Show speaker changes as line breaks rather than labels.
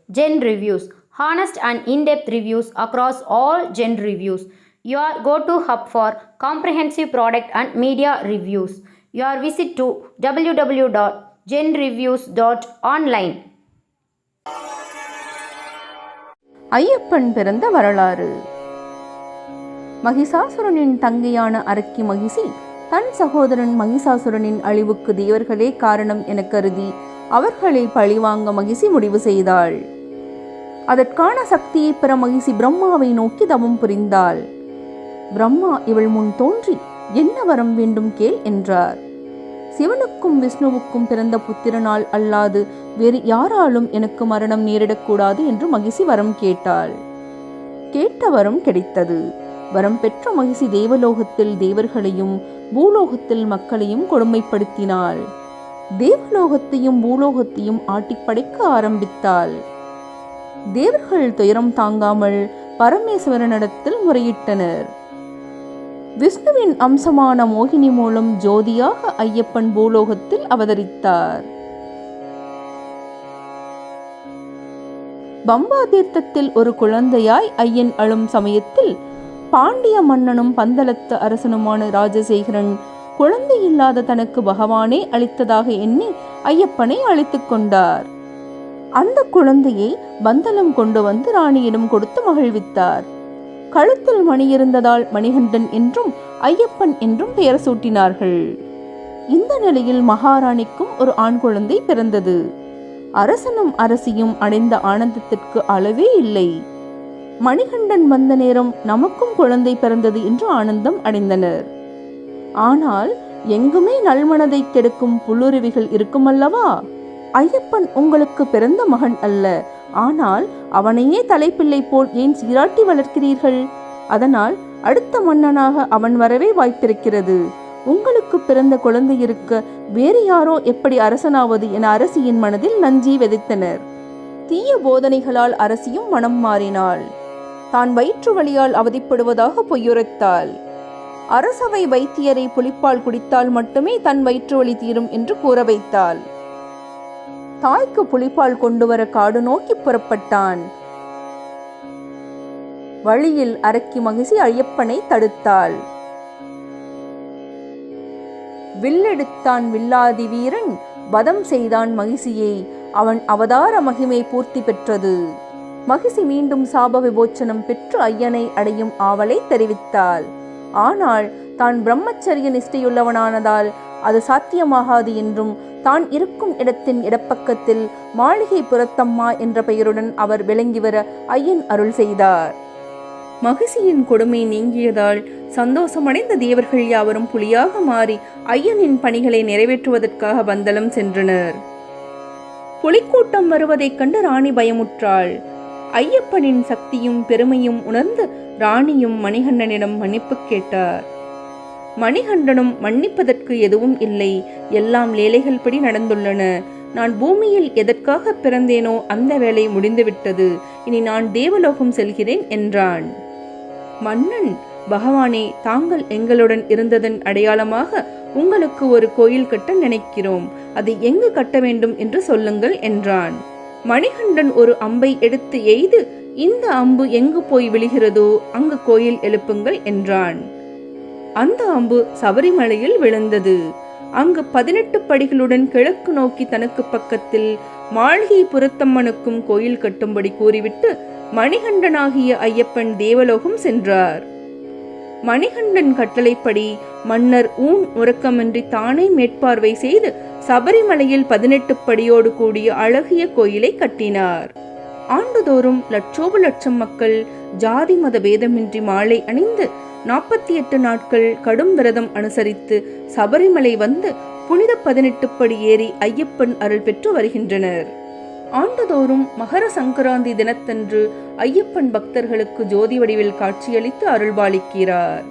Gen Reviews. Honest and in-depth reviews across all Gen Reviews. Your go-to hub for comprehensive product and media reviews. Your visit to www.genreviews.online.
Ayyappan பிறந்த வரலாறு. மகிஷாசுரனின் தங்கையான அரக்கி மகிஷி தன் சகோதரன் மகிஷாசுரனின் அழிவுக்கு தேவர்களே காரணம் என கருதி அவர்களை பழிவாங்க மகிஷி முடிவு செய்தாள். அதற்கான சக்தியை பெற மகிஷி பிரம்மாவை நோக்கி தவம் புரிந்தாள். பிரம்மா இவள் முன் தோன்றி என்ன வரம் வேண்டும் கேள் என்றார். சிவனுக்கும் விஷ்ணுவுக்கும் பிறந்த புத்திரனால் அல்லாது வேறு யாராலும் எனக்கு மரணம் நேரிடக்கூடாது என்று மகிஷி வரம் கேட்டாள். கேட்ட வரம் கிடைத்தது. வரம் பெற்ற மகிஷி தேவலோகத்தில் தேவர்களையும் பூலோகத்தில் மக்களையும் கொடுமைப்படுத்தினாள். தேவலோகத்தையும் பூலோகத்தையும் ஆட்டிப்படைக்க ஆரம்பித்தாள். தேவர்கள் துயரம் தாங்காமல் பரமேஸ்வரனிடத்தில் முறையிட்டனர். விஷ்ணுவின் அம்சமான மோகினி மூலம் ஜோதியாக ஐயப்பன் பூலோகத்தில் அவதரித்தார். பம்பா தீர்த்தத்தில் ஒரு குழந்தையாய் ஐயன் அழும் சமயத்தில் பாண்டிய மன்னனும் பந்தளத்து அரசனுமான ராஜசேகரன் குழந்தை இல்லாத தனக்கு பகவானே அளித்ததாக எண்ணி ஐயப்பனை அழைத்துக் கொண்டார். அந்த குழந்தையை பந்தளம் கொண்டு வந்து ராணியிடம் கொடுத்து மகிழ்வித்தார். கழுத்தில் மணி இருந்ததால் மணிகண்டன் என்றும் ஐயப்பன் என்றும் பெயர் சூட்டினார்கள். இந்த நிலையில் மகாராணிக்கும் ஒரு ஆண் குழந்தை பிறந்தது. அரசனும் அரசியும் அடைந்த ஆனந்தத்திற்கு அளவே இல்லை. மணிகண்டன் வந்த நேரம் நமக்கும் குழந்தை பிறந்தது என்று ஆனந்தம் அடைந்தனர். ஆனால் எங்குமே நல்மனதை கெடுக்கும் புல்லுருவிகள் இருக்குமல்லவா? ஐயப்பன் உங்களுக்கு பிறந்த மகன் அல்ல, ஆனால் அவனையே தலைப்பிள்ளை போல் ஏன் சீராட்டி வளர்க்கிறீர்கள்? அதனால் அடுத்த மன்னனாக அவன் வரவே வாய்ப்பிருக்கிறது. உங்களுக்கு பிறந்த குழந்தை இருக்க வேறு யாரோ எப்படி அரசனாவது என அரசியின் மனதில் நஞ்சி விதைத்தனர். தீய போதனைகளால் அரசியும் மனம் மாறினாள். தான் வயிற்று வலியால் அவதிப்படுவதாக பொய்யுரைத்தாள். அரசவை வைத்தியரை புலிப்பால் குடித்தால் மட்டுமே தன் வயிற்று வலி தீரும் என்று கூற வைத்தாள். தாய்க்கு புலிப்பால் கொண்டு வர காடு நோக்கி புறப்பட்டான். வழியில் அரக்கி மகிஷி ஐயப்பனை தடுத்தாள். வில்லெடுத்தான் வில்லாதி வீரன், வதம் செய்தான் மகிஷியை. அவன் அவதார மகிமை பூர்த்தி பெற்றது. மகிஷி மீண்டும் சாப விமோச்சனம் பெற்று ஐயனை அடையும் ஆவலை தெரிவித்தாள். ஆனால் தான் பிரம்மச்சரிய நிஷ்டையுள்ளவனானதால் அது சாத்தியமாகாது என்றும் தான் இருக்கும் இடத்தின் இடப்பக்கத்தில் மாளிகை புறத்தம்மா என்ற பெயருடன் அவர் விளங்கி வர ஐயன் அருள் செய்தார். மகிஷியின் கொடுமை நீங்கியதால் சந்தோஷமடைந்த தேவர்கள் யாவரும் புலியாக மாறி ஐயனின் பணிகளை நிறைவேற்றுவதற்காக பந்தளம் சென்றனர். புலிக்கூட்டம் வருவதைக் கண்டு ராணி பயமுற்றாள். ஐயப்பனின் சக்தியும் பெருமையும் உணர்ந்து ராணியும் மணிகண்டனிடம் மன்னிப்பு கேட்டார். மணிகண்டனும் மன்னிப்பதற்கு எதுவும் இல்லை, எல்லாம் லீலைகள் படி நடந்துள்ளன. நான் பூமியில் எதற்காக பிறந்தேனோ அந்த வேலை முடிந்துவிட்டது. இனி நான் தேவலோகம் செல்கிறேன் என்றான். மன்னன், பகவானே, தாங்கள் எங்களுடன் இருந்ததன் அடையாளமாக உங்களுக்கு ஒரு கோயில் கட்ட நினைக்கிறோம். அதை எங்கு கட்ட வேண்டும் என்று சொல்லுங்கள் என்றான். மணிகண்டன் ஒரு அம்பை எடுத்து எய்து, இந்த அம்பு எங்கு போய் விழுகிறதோ அங்கு கோயில் எழுப்புங்கள் என்றான். அந்த அம்பு சபரிமலையில் விழுந்தது. அங்கு 18 படிகளுடன் கிழக்கு நோக்கி தனக்கு பக்கத்தில் மாளிகை புறத்தம்மனுக்கும் கோயில் கட்டும்படி கூறிவிட்டு மணிகண்டனாகிய ஐயப்பன் தேவலோகம் சென்றார். மணிகண்டன் கட்டளைப்படி மன்னர் ஊன் உறக்கமின்றி தானே மேற்பார்வை செய்து சபரிமலையில் 18 படியோடு கூடிய அழகிய கோயிலை கட்டினார். ஆண்டுதோறும் லட்சோப லட்சம் மக்கள் ஜாதி மத பேதமின்றி மாலை அணிந்து 48 நாட்கள் கடும் விரதம் அனுசரித்து சபரிமலை வந்து புனித 18 படி ஏறி ஐயப்பன் அருள் பெற்று வருகின்றனர். ஆண்டுதோறும் மகர சங்கராந்தி தினத்தன்று ஐயப்பன் பக்தர்களுக்கு ஜோதி வடிவில் காட்சியளித்து அருள்பாலிக்கிறார்.